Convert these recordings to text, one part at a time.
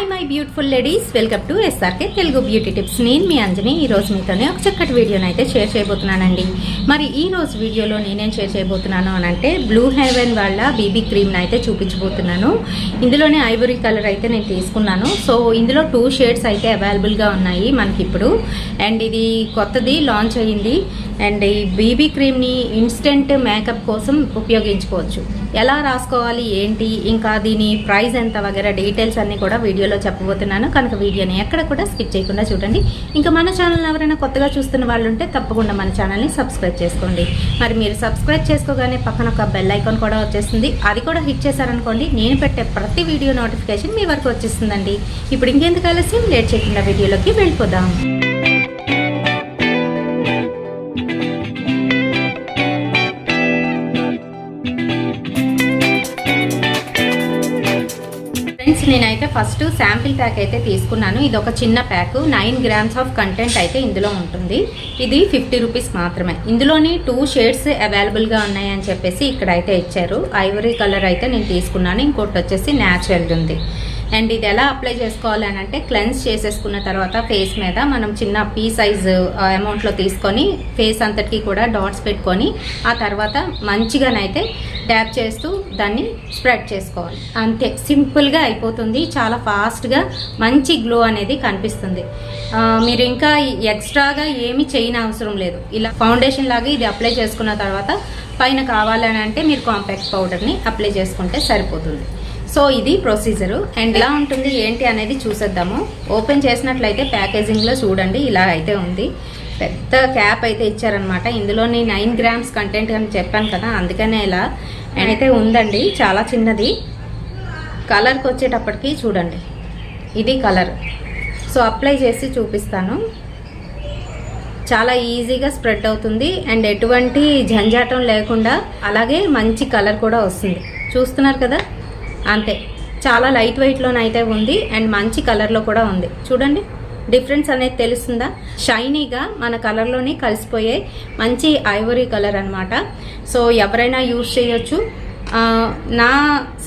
Hi my beautiful ladies, welcome to SRK Telugu beauty tips. నేను మీ అంజని. ఈరోజు మీతోనే ఒక చక్కటి వీడియోని అయితే షేర్ చేయబోతున్నానండి. మరి ఈ రోజు వీడియోలో నేనేం షేర్ చేయబోతున్నాను అని అంటే బ్లూ హెవెన్ వాళ్ళ బీబీ క్రీమ్ని అయితే చూపించబోతున్నాను. ఇందులోనే ఐవరీ కలర్ అయితే నేను తీసుకున్నాను. సో ఇందులో 2 షేడ్స్ అయితే అవైలబుల్గా ఉన్నాయి మనకి ఇప్పుడు. అండ్ ఇది కొత్తది లాంచ్ అయ్యింది. అండ్ ఈ బీబీ క్రీమ్ని ఇన్స్టెంట్ మేకప్ కోసం ఉపయోగించుకోవచ్చు. ఎలా రాసుకోవాలి ఏంటి, ఇంకా దీని ప్రైస్ ఎంత వగేరా డీటెయిల్స్ అన్నీ కూడా వీడియోలో చెప్పబోతున్నాను. కనుక వీడియోని ఎక్కడ కూడా స్కిప్ చేయకుండా చూడండి. ఇంకా మన ఛానల్ ఎవరైనా కొత్తగా చూస్తున్న వాళ్ళు ఉంటే తప్పకుండా మన ఛానల్ని సబ్స్క్రైబ్ చేసుకోండి. మరి మీరు సబ్స్క్రైబ్ చేసుకోగానే పక్కన ఒక బెల్ ఐకాన్ కూడా వచ్చేస్తుంది. అది కూడా హిట్ చేశారనుకోండి, నేను పెట్టే ప్రతి వీడియో నోటిఫికేషన్ మీ వరకు వచ్చేస్తుందండి. ఇప్పుడు ఇంకెందుకు ఆలస్యం, లేట్ చేయకుండా వీడియోలోకి వెళ్ళిపోదాం. నేనైతే ఫస్ట్ శాంపిల్ ప్యాక్ అయితే తీసుకున్నాను. ఇది ఒక చిన్న ప్యాక్, 9 grams ఆఫ్ కంటెంట్ అయితే ఇందులో ఉంటుంది. ఇది 50 రూపీస్ మాత్రమే. ఇందులోని 2 షేడ్స్ అవైలబుల్గా ఉన్నాయని చెప్పేసి ఇక్కడ అయితే ఇచ్చారు. ఐవరీ కలర్ అయితే నేను తీసుకున్నాను, ఇంకోటి వచ్చేసి న్యాచురల్ ఉంది. అండ్ ఇది ఎలా అప్లై చేసుకోవాలి అని అంటే, క్లెన్స్ చేసేసుకున్న తర్వాత ఫేస్ మీద మనం చిన్న పీ సైజు అమౌంట్లో తీసుకొని ఫేస్ అంతటికి కూడా డాట్స్ పెట్టుకొని ఆ తర్వాత మంచిగానైతే ట్యాప్ చేస్తూ దాన్ని స్ప్రెడ్ చేసుకోవాలి. అంతే, సింపుల్గా అయిపోతుంది. చాలా ఫాస్ట్గా మంచి గ్లో అనేది కనిపిస్తుంది. మీరు ఇంకా ఎక్స్ట్రాగా ఏమీ చేయని అవసరం లేదు. ఇలా ఫౌండేషన్ లాగా ఇది అప్లై చేసుకున్న తర్వాత పైన కావాలని అంటే మీరు కాంపాక్ట్ పౌడర్ని అప్లై చేసుకుంటే సరిపోతుంది. సో ఇది ప్రొసీజరు. అండ్ ఎలా ఉంటుంది ఏంటి అనేది చూసేద్దాము. ఓపెన్ చేసినట్లయితే ప్యాకేజింగ్లో చూడండి, ఇలా అయితే ఉంది. పెద్ద క్యాప్ అయితే ఇచ్చారనమాట. ఇందులోని 9 grams కంటెంట్ అని చెప్పాను కదా, అందుకనే ఇలా అయితే ఉందండి. చాలా చిన్నది. కలర్కి వచ్చేటప్పటికి చూడండి, ఇది కలర్. సో అప్లై చేసి చూపిస్తాను. చాలా ఈజీగా స్ప్రెడ్ అవుతుంది అండ్ ఎటువంటి జంజాటం లేకుండా, అలాగే మంచి కలర్ కూడా వస్తుంది. చూస్తున్నారు కదా, అంతే. చాలా లైట్ వెయిట్లోనైతే ఉంది అండ్ మంచి కలర్లో కూడా ఉంది. చూడండి, డిఫరెన్స్ అనేది తెలుస్తుందా? షైనీగా మన కలర్లోని కలిసిపోయే మంచి ఐవరీ కలర్ అనమాట. సో ఎవరైనా యూజ్ చేయొచ్చు. నా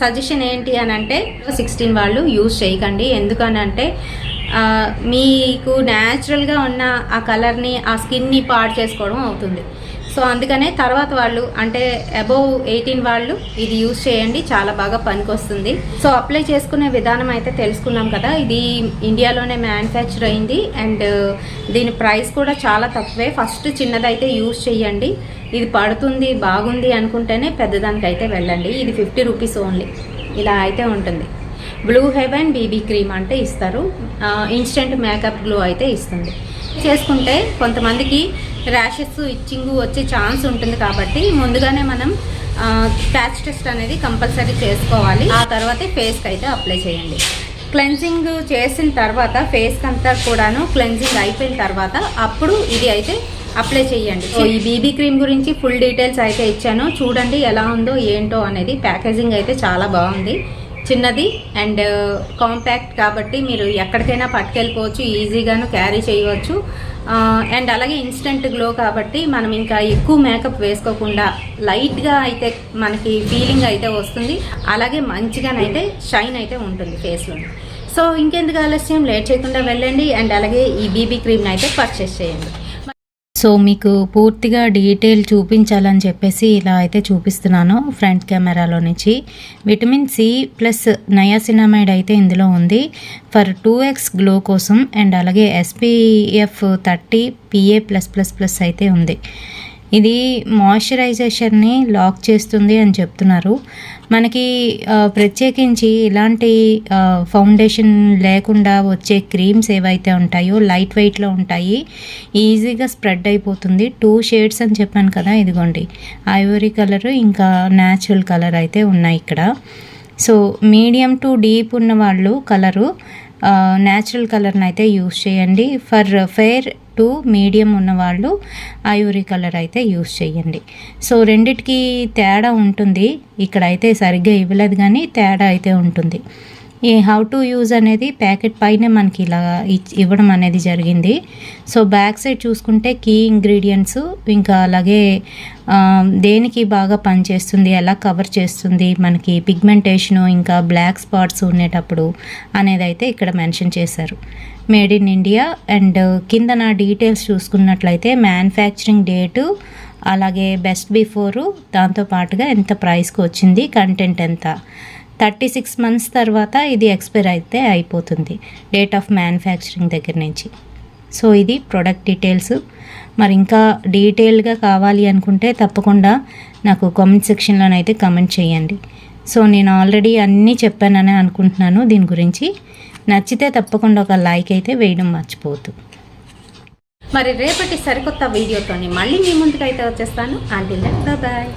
సజెషన్ ఏంటి అని అంటే 16 వాళ్ళు యూజ్ చేయకండి. ఎందుకనంటే మీకు న్యాచురల్గా ఉన్న ఆ కలర్ని, ఆ స్కిన్ని పాడు చేసుకోవడం అవుతుంది. సో అందుకనే తర్వాత వాళ్ళు అంటే అబోవ్ 18 వాళ్ళు ఇది యూజ్ చేయండి, చాలా బాగా పనికొస్తుంది. సో అప్లై చేసుకునే విధానం అయితే తెలుసుకున్నాం కదా. ఇది ఇండియాలోనే మ్యానుఫ్యాక్చర్ అయింది అండ్ దీని ప్రైస్ కూడా చాలా తక్కువే. ఫస్ట్ చిన్నదైతే యూజ్ చేయండి. ఇది పడుతుంది బాగుంది అనుకుంటేనే పెద్దదానికైతే వెళ్ళండి. ఇది 50 రూపీస్ ఓన్లీ. ఇలా అయితే ఉంటుంది. బ్లూ హెవెన్ బీబీ క్రీమ్ అంటే ఇస్తారు. ఇన్స్టెంట్ మేకప్ గ్లో అయితే ఇస్తుంది. చేసుకుంటే కొంతమందికి ర్యాషెస్, ఇచ్చింగ్ వచ్చే ఛాన్స్ ఉంటుంది కాబట్టి ముందుగానే మనం ప్యాచ్ టెస్ట్ అనేది కంపల్సరీ చేసుకోవాలి. ఆ తర్వాతే ఫేస్కి అయితే అప్లై చేయండి. క్లెన్జింగ్ చేసిన తర్వాత ఫేస్కి అంతా కూడాను క్లెన్జింగ్ అయిపోయిన తర్వాత అప్పుడు ఇది అయితే అప్లై చేయండి. సో ఈ బీబీ క్రీమ్ గురించి ఫుల్ డీటెయిల్స్ అయితే ఇచ్చాను. చూడండి ఎలా ఉందో ఏంటో అనేది. ప్యాకేజింగ్ అయితే చాలా బాగుంది. చిన్నది అండ్ కాంపాక్ట్ కాబట్టి మీరు ఎక్కడికైనా పట్టుకెళ్ళిపోవచ్చు, ఈజీగాను క్యారీ చేయవచ్చు. అండ్ అలాగే ఇన్స్టెంట్ గ్లో కాబట్టి మనం ఇంకా ఎక్కువ మేకప్ వేసుకోకుండా లైట్గా అయితే మనకి ఫీలింగ్ అయితే వస్తుంది. అలాగే మంచిగానైతే షైన్ అయితే ఉంటుంది ఫేస్లో. సో ఇంకెందుకు ఆలస్యం, లేట్ చేయకుండా వెళ్ళండి అండ్ అలాగే ఈ బీబీ క్రీమ్ని అయితే పర్చేస్ చేయండి. సో మీకు పూర్తిగా డీటెయిల్ చూపించాలని చెప్పేసి ఇలా అయితే చూపిస్తున్నాను ఫ్రంట్ కెమెరాలో నుంచి. విటమిన్ సి ప్లస్ నయాసినమైడ్ అయితే ఇందులో ఉంది ఫర్ 2x గ్లో కోసం. అండ్ అలాగే SPF 30 PA+++ అయితే ఉంది. ఇది మాయిశ్చరైజేషన్ని లాక్ చేస్తుంది అని చెప్తున్నారు. మనకి ప్రత్యేకించి ఇలాంటి ఫౌండేషన్ లేకుండా వచ్చే క్రీమ్స్ ఏవైతే ఉంటాయో లైట్ వెయిట్లో ఉంటాయి, ఈజీగా స్ప్రెడ్ అయిపోతుంది. 2 షేడ్స్ అని చెప్పాను కదా, ఇదిగోండి ఐవరీ కలర్ ఇంకా న్యాచురల్ కలర్ అయితే ఉన్నాయి ఇక్కడ. సో మీడియం టు డీప్ ఉన్న వాళ్ళు కలరు న్యాచురల్ కలర్ని అయితే యూస్ చేయండి. ఫర్ ఫెయిర్ టు మీడియం ఉన్నవాళ్ళు ఐవరీ కలర్ అయితే యూస్ చేయండి. సో రెండిటికి తేడా ఉంటుంది. ఇక్కడైతే సరిగ్గా ఇవ్వలేదు కానీ తేడా అయితే ఉంటుంది. ఈ హౌ టు యూజ్ అనేది ప్యాకెట్ పైనే మనకి ఇలా ఇవ్వడం అనేది జరిగింది. సో బ్యాక్ సైడ్ చూసుకుంటే కీ ఇంగ్రీడియంట్స్ ఇంకా అలాగే దేనికి బాగా పనిచేస్తుంది, ఎలా కవర్ చేస్తుంది, మనకి పిగ్మెంటేషను ఇంకా బ్లాక్ స్పాట్స్ ఉండేటప్పుడు అనేది అయితే ఇక్కడ మెన్షన్ చేశారు. Made in India. అండ్ కింద నా డీటెయిల్స్ చూసుకున్నట్లయితే మ్యానుఫ్యాక్చరింగ్ డేటు, అలాగే బెస్ట్ బిఫోరు, దాంతోపాటుగా ఎంత ప్రైస్కి వచ్చింది, కంటెంట్ ఎంత, 36 months తర్వాత ఇది ఎక్స్పైర్ అయితే అయిపోతుంది డేట్ ఆఫ్ మ్యానుఫ్యాక్చరింగ్ దగ్గర నుంచి. సో ఇది ప్రోడక్ట్ డీటెయిల్స్. మరి ఇంకా డీటెయిల్గా కావాలి అనుకుంటే తప్పకుండా నాకు కామెంట్ సెక్షన్లోనైతే కమెంట్ చేయండి. సో నేను ఆల్రెడీ అన్నీ చెప్పానని అనుకుంటున్నాను దీని గురించి. నచ్చితే తప్పకుండా ఒక లైక్ అయితే వేయడం మర్చిపోవద్దు. మరి రేపటి సరికొత్త వీడియోతోని మళ్ళీ మీ ముందుకైతే వచ్చేస్తాను. Until then bye.